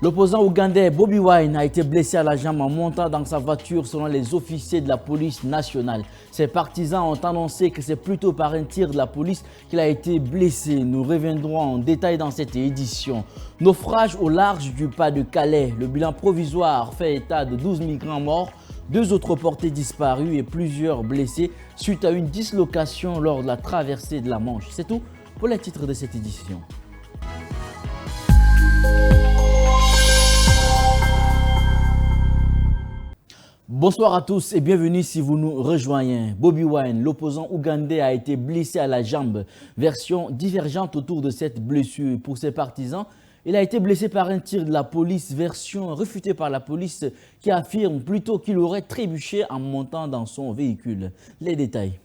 L'opposant ougandais Bobi Wine a été blessé à la jambe en montant dans sa voiture selon les officiers de la police nationale. Ses partisans ont annoncé que c'est plutôt par un tir de la police qu'il a été blessé. Nous reviendrons en détail dans cette édition. Naufrage au large du pas de Calais. Le bilan provisoire fait état de 12 migrants morts, 2 autres portés disparus et plusieurs blessés suite à une dislocation lors de la traversée de la Manche. C'est tout pour les titres de cette édition. Bonsoir à tous et bienvenue si vous nous rejoignez. Bobi Wine, l'opposant ougandais, a été blessé à la jambe. Version divergente autour de cette blessure. Pour ses partisans, il a été blessé par un tir de la police, version refutée par la police qui affirme plutôt qu'il aurait trébuché en montant dans son véhicule. Les détails.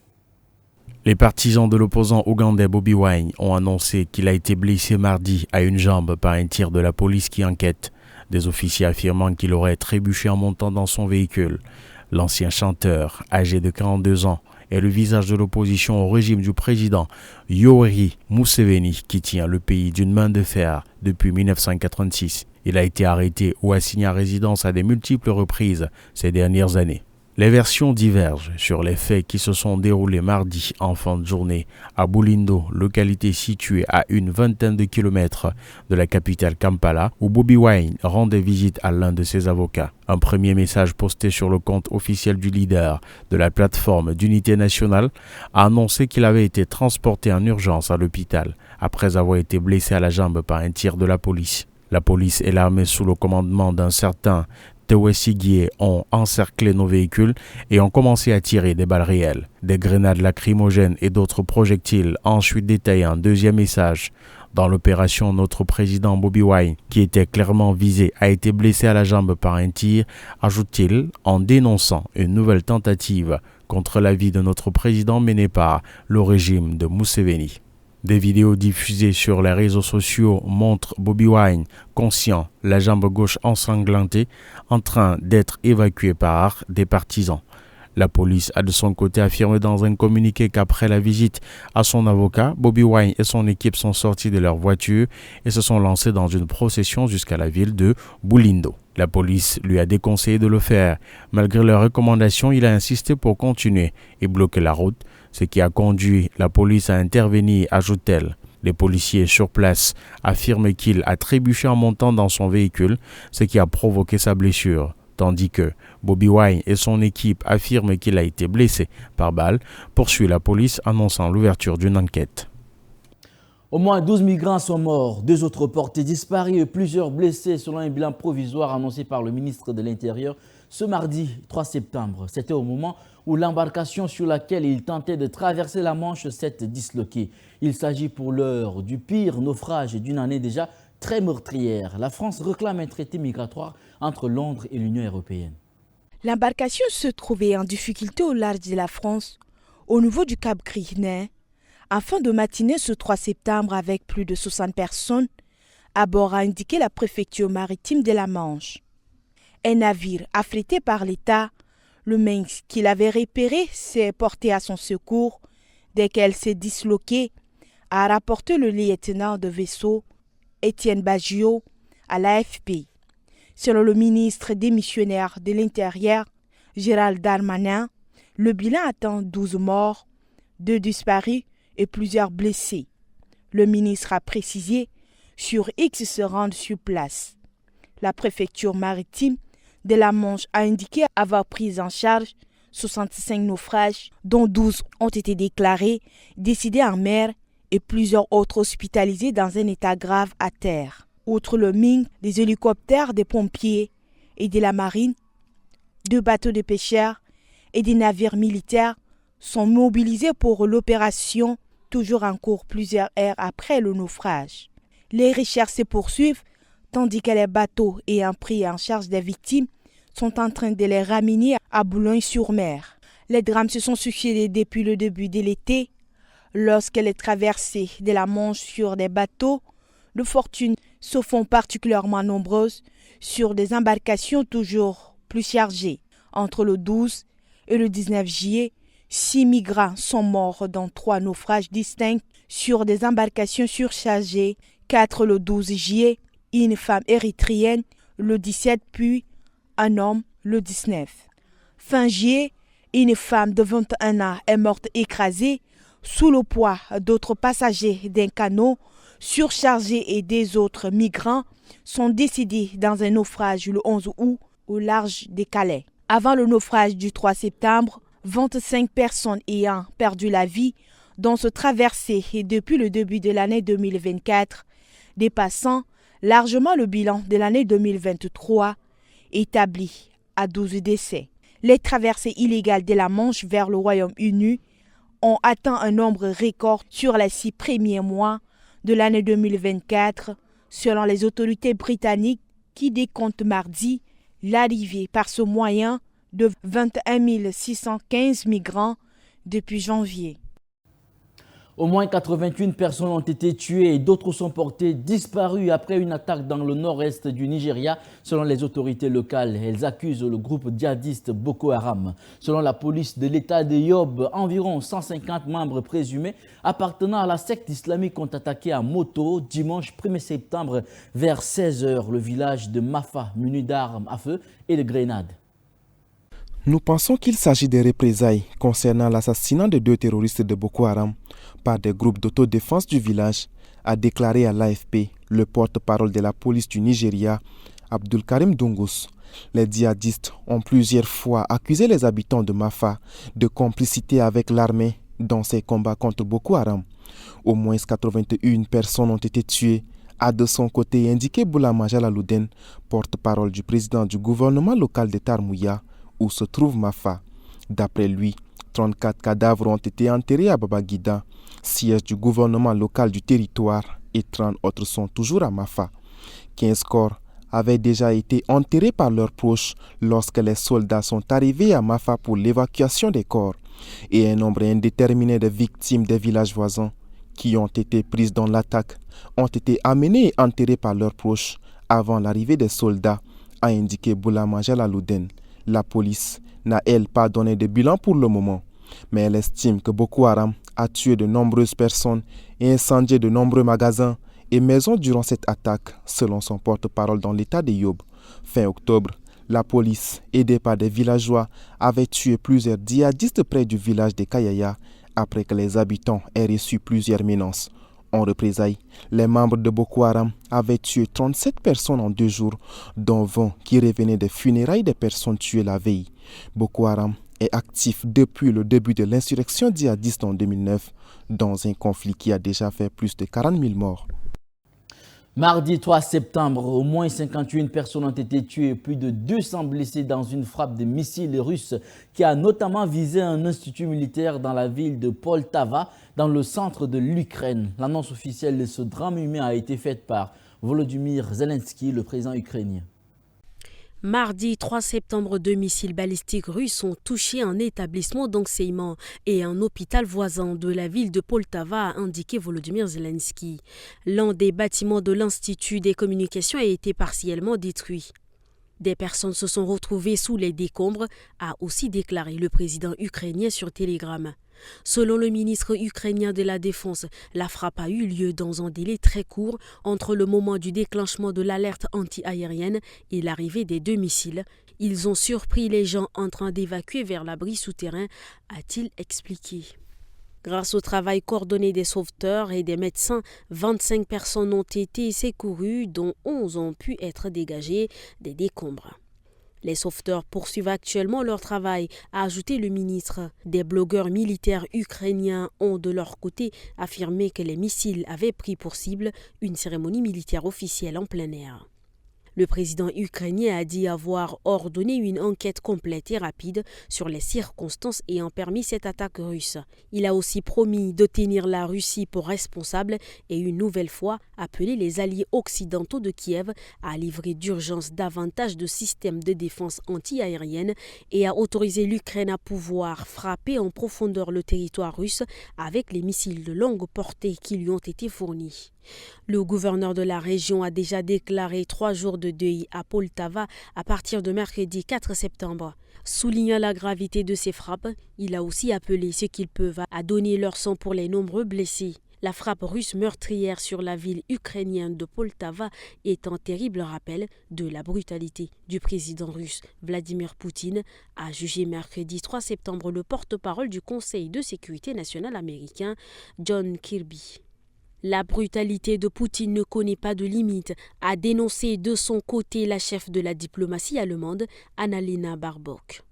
Les partisans de l'opposant ougandais Bobi Wine ont annoncé qu'il a été blessé mardi à une jambe par un tir de la police qui enquête. Des officiers affirmant qu'il aurait trébuché en montant dans son véhicule. L'ancien chanteur, âgé de 42 ans, est le visage de l'opposition au régime du président Yoweri Museveni qui tient le pays d'une main de fer depuis 1986. Il a été arrêté ou assigné à résidence à de multiples reprises ces dernières années. Les versions divergent sur les faits qui se sont déroulés mardi en fin de journée à Bulindo, localité située à une vingtaine de kilomètres de la capitale Kampala, où Bobi Wine rendait visite à l'un de ses avocats. Un premier message posté sur le compte officiel du leader de la plateforme d'unité nationale a annoncé qu'il avait été transporté en urgence à l'hôpital après avoir été blessé à la jambe par un tir de la police. La police et l'armée sous le commandement d'un certain Tewesigye ont encerclé nos véhicules et ont commencé à tirer des balles réelles, des grenades lacrymogènes et d'autres projectiles. Ensuite détaillé un deuxième message. Dans l'opération, notre président Bobi Wine, qui était clairement visé, a été blessé à la jambe par un tir, ajoute-t-il, en dénonçant une nouvelle tentative contre la vie de notre président menée par le régime de Museveni. Des vidéos diffusées sur les réseaux sociaux montrent Bobi Wine, conscient, la jambe gauche ensanglantée, en train d'être évacué par des partisans. La police a de son côté affirmé dans un communiqué qu'après la visite à son avocat, Bobi Wine et son équipe sont sortis de leur voiture et se sont lancés dans une procession jusqu'à la ville de Bulindo. La police lui a déconseillé de le faire. Malgré leurs recommandations, il a insisté pour continuer et bloquer la route, ce qui a conduit la police à intervenir, ajoute-t-elle. Les policiers sur place affirment qu'il a trébuché en montant dans son véhicule, ce qui a provoqué sa blessure, tandis que Bobi Wine et son équipe affirment qu'il a été blessé par balle, poursuit la police annonçant l'ouverture d'une enquête. Au moins 12 migrants sont morts, 2 autres portés disparus et plusieurs blessés selon un bilan provisoire annoncé par le ministre de l'Intérieur ce mardi 3 septembre. C'était au moment où l'embarcation sur laquelle il tentait de traverser la Manche s'est disloquée. Il s'agit pour l'heure du pire naufrage d'une année déjà très meurtrière. La France réclame un traité migratoire entre Londres et l'Union européenne. L'embarcation se trouvait en difficulté au large de la France, au niveau du Cap Gris-Nez, en fin de matinée ce 3 septembre avec plus de 60 personnes, à bord a indiqué la préfecture maritime de la Manche. Un navire affrété par l'État, le Minsk qu'il avait repéré s'est porté à son secours dès qu'elle s'est disloquée, a rapporté le lieutenant de vaisseau Étienne Baggio à l'AFP. Selon le ministre démissionnaire de l'Intérieur, Gérald Darmanin, le bilan atteint 12 morts, 2 disparus et plusieurs blessés. Le ministre a précisé sur X se rendre sur place. La préfecture maritime de la Manche a indiqué avoir pris en charge 65 naufrages, dont 12 ont été déclarés décédés en mer et plusieurs autres hospitalisés dans un état grave à terre. Outre le Ming, des hélicoptères, des pompiers et de la marine, 2 bateaux de pêcheurs et des navires militaires sont mobilisés pour l'opération, toujours en cours plusieurs heures après le naufrage. Les recherches se poursuivent, tandis que les bateaux ayant pris en charge des victimes sont en train de les ramener à Boulogne-sur-Mer. Les drames se sont succédés depuis le début de l'été, lorsque les traversées de la Manche sur des bateaux de fortune se font particulièrement nombreuses sur des embarcations toujours plus chargées. Entre le 12 et le 19 juillet, 6 migrants sont morts dans 3 naufrages distincts sur des embarcations surchargées. 4 le 12 juillet une femme érythréenne le 17 puis un homme le 19. Fin juillet, une femme de 21 ans est morte écrasée sous le poids d'autres passagers d'un canot surchargé et des autres migrants sont décédés dans un naufrage le 11 août au large des Calais. Avant le naufrage du 3 septembre, 25 personnes ayant perdu la vie dans ce traversée depuis le début de l'année 2024, dépassant largement le bilan de l'année 2023, établi à 12 décès. Les traversées illégales de la Manche vers le Royaume-Uni ont atteint un nombre record sur les 6 premiers mois de l'année 2024, selon les autorités britanniques qui décomptent mardi l'arrivée par ce moyen de 21 615 migrants depuis janvier. Au moins 81 personnes ont été tuées et d'autres sont portées disparues après une attaque dans le nord-est du Nigeria, selon les autorités locales. Elles accusent le groupe djihadiste Boko Haram. Selon la police de l'État de Yobe, environ 150 membres présumés appartenant à la secte islamique ont attaqué à moto dimanche 1er septembre vers 16h le village de Mafa, muni d'armes à feu et de grenades. Nous pensons qu'il s'agit de représailles concernant l'assassinat de 2 terroristes de Boko Haram par des groupes d'autodéfense du village, a déclaré à l'AFP le porte-parole de la police du Nigeria, Abdul Karim Dungus. Les djihadistes ont plusieurs fois accusé les habitants de Mafa de complicité avec l'armée dans ces combats contre Boko Haram. Au moins 81 personnes ont été tuées, a de son côté indiqué Boulama Jalaloudin, porte-parole du président du gouvernement local de Tarmouya, où se trouve Mafa. D'après lui, 34 cadavres ont été enterrés à Babagida, siège du gouvernement local du territoire, et 30 autres sont toujours à Mafa. 15 corps avaient déjà été enterrés par leurs proches lorsque les soldats sont arrivés à Mafa pour l'évacuation des corps, et un nombre indéterminé de victimes des villages voisins qui ont été prises dans l'attaque ont été amenées et enterrées par leurs proches avant l'arrivée des soldats, a indiqué Boulama Jalaloudin. La police n'a, elle, pas donné de bilan pour le moment, mais elle estime que Boko Haram a tué de nombreuses personnes et incendié de nombreux magasins et maisons durant cette attaque, selon son porte-parole dans l'état de Yobe. Fin octobre, la police, aidée par des villageois, avait tué plusieurs djihadistes près du village de Kayaya après que les habitants aient reçu plusieurs menaces. En représailles, les membres de Boko Haram avaient tué 37 personnes en 2 jours, dont 20 qui revenaient des funérailles des personnes tuées la veille. Boko Haram est actif depuis le début de l'insurrection djihadiste en 2009, dans un conflit qui a déjà fait plus de 40 000 morts. Mardi 3 septembre, au moins 51 personnes ont été tuées et plus de 200 blessés dans une frappe de missiles russes qui a notamment visé un institut militaire dans la ville de Poltava, dans le centre de l'Ukraine. L'annonce officielle de ce drame humain a été faite par Volodymyr Zelensky, le président ukrainien. Mardi 3 septembre, 2 missiles balistiques russes ont touché un établissement d'enseignement et un hôpital voisin de la ville de Poltava, a indiqué Volodymyr Zelensky. L'un des bâtiments de l'Institut des communications a été partiellement détruit. Des personnes se sont retrouvées sous les décombres, a aussi déclaré le président ukrainien sur Telegram. Selon le ministre ukrainien de la Défense, la frappe a eu lieu dans un délai très court entre le moment du déclenchement de l'alerte anti-aérienne et l'arrivée des 2 missiles. Ils ont surpris les gens en train d'évacuer vers l'abri souterrain, a-t-il expliqué. Grâce au travail coordonné des sauveteurs et des médecins, 25 personnes ont été secourues, dont 11 ont pu être dégagées des décombres. Les sauveteurs poursuivent actuellement leur travail, a ajouté le ministre. Des blogueurs militaires ukrainiens ont de leur côté affirmé que les missiles avaient pris pour cible une cérémonie militaire officielle en plein air. Le président ukrainien a dit avoir ordonné une enquête complète et rapide sur les circonstances ayant permis cette attaque russe. Il a aussi promis de tenir la Russie pour responsable et une nouvelle fois appelé les alliés occidentaux de Kiev à livrer d'urgence davantage de systèmes de défense anti-aérienne et à autoriser l'Ukraine à pouvoir frapper en profondeur le territoire russe avec les missiles de longue portée qui lui ont été fournis. Le gouverneur de la région a déjà déclaré 3 jours de deuil à Poltava à partir de mercredi 4 septembre. Soulignant la gravité de ces frappes, il a aussi appelé ceux qu'ils peuvent à donner leur sang pour les nombreux blessés. La frappe russe meurtrière sur la ville ukrainienne de Poltava est un terrible rappel de la brutalité du président russe Vladimir Poutine, a jugé mercredi 3 septembre le porte-parole du Conseil de sécurité nationale américain, John Kirby. La brutalité de Poutine ne connaît pas de limite, a dénoncé de son côté la chef de la diplomatie allemande, Annalena Baerbock.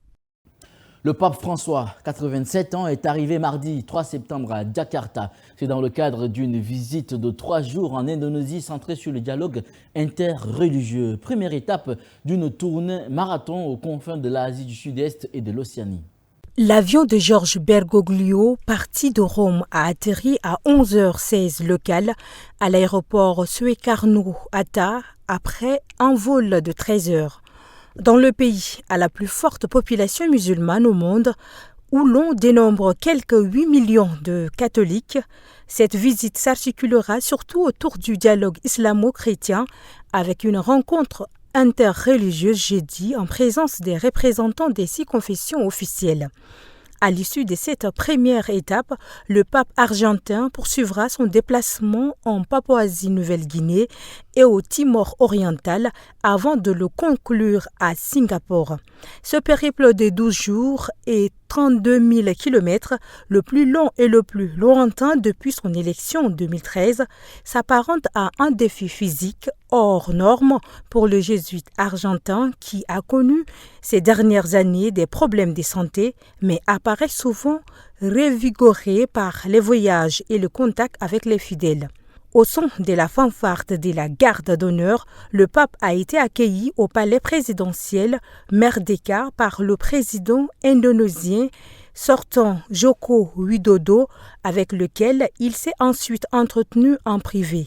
Le pape François, 87 ans, est arrivé mardi 3 septembre à Jakarta. C'est dans le cadre d'une visite de 3 jours en Indonésie centrée sur le dialogue interreligieux. Première étape d'une tournée marathon aux confins de l'Asie du Sud-Est et de l'Océanie. L'avion de Georges Bergoglio, parti de Rome, a atterri à 11h16 local à l'aéroport Soekarno-Hatta après un vol de 13 heures. Dans le pays à la plus forte population musulmane au monde, où l'on dénombre quelques 8 millions de catholiques, cette visite s'articulera surtout autour du dialogue islamo-chrétien avec une rencontre interreligieuse jeudi en présence des représentants des 6 confessions officielles. À l'issue de cette première étape, le pape argentin poursuivra son déplacement en Papouasie-Nouvelle-Guinée et au Timor oriental avant de le conclure à Singapour. Ce périple de 12 jours et 32 000 km, le plus long et le plus lointain depuis son élection en 2013, s'apparente à un défi physique hors norme pour le jésuite argentin qui a connu ces dernières années des problèmes de santé, mais apparaît souvent revigoré par les voyages et le contact avec les fidèles. Au son de la fanfare de la garde d'honneur, le pape a été accueilli au palais présidentiel Merdeka par le président indonésien sortant Joko Widodo, avec lequel il s'est ensuite entretenu en privé.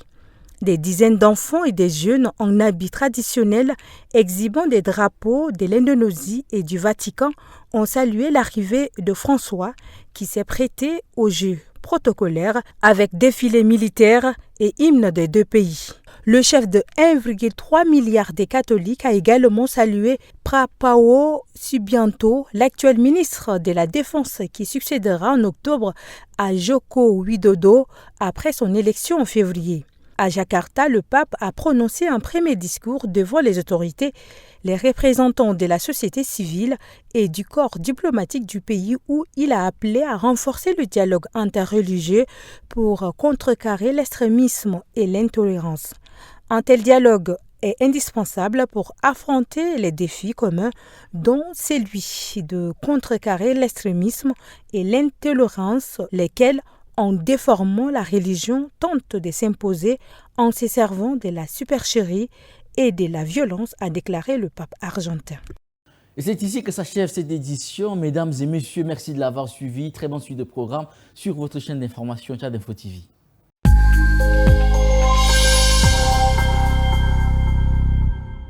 Des dizaines d'enfants et des jeunes en habits traditionnels exhibant des drapeaux de l'Indonésie et du Vatican ont salué l'arrivée de François qui s'est prêté au jeu protocolaire avec défilé militaire et hymne des 2 pays. Le chef de 1,3 milliard de catholiques a également salué Prabowo Subianto, l'actuel ministre de la Défense qui succédera en octobre à Joko Widodo après son élection en février. À Jakarta, le pape a prononcé un premier discours devant les autorités, les représentants de la société civile et du corps diplomatique du pays où il a appelé à renforcer le dialogue interreligieux pour contrecarrer l'extrémisme et l'intolérance. Un tel dialogue est indispensable pour affronter les défis communs, dont celui de contrecarrer l'extrémisme et l'intolérance, lesquels en déformant la religion, tente de s'imposer en se servant de la supercherie et de la violence, a déclaré le pape argentin. Et c'est ici que s'achève cette édition. Mesdames et messieurs, merci de l'avoir suivi. Très bonne suite de programme sur votre chaîne d'information Tchad Info TV.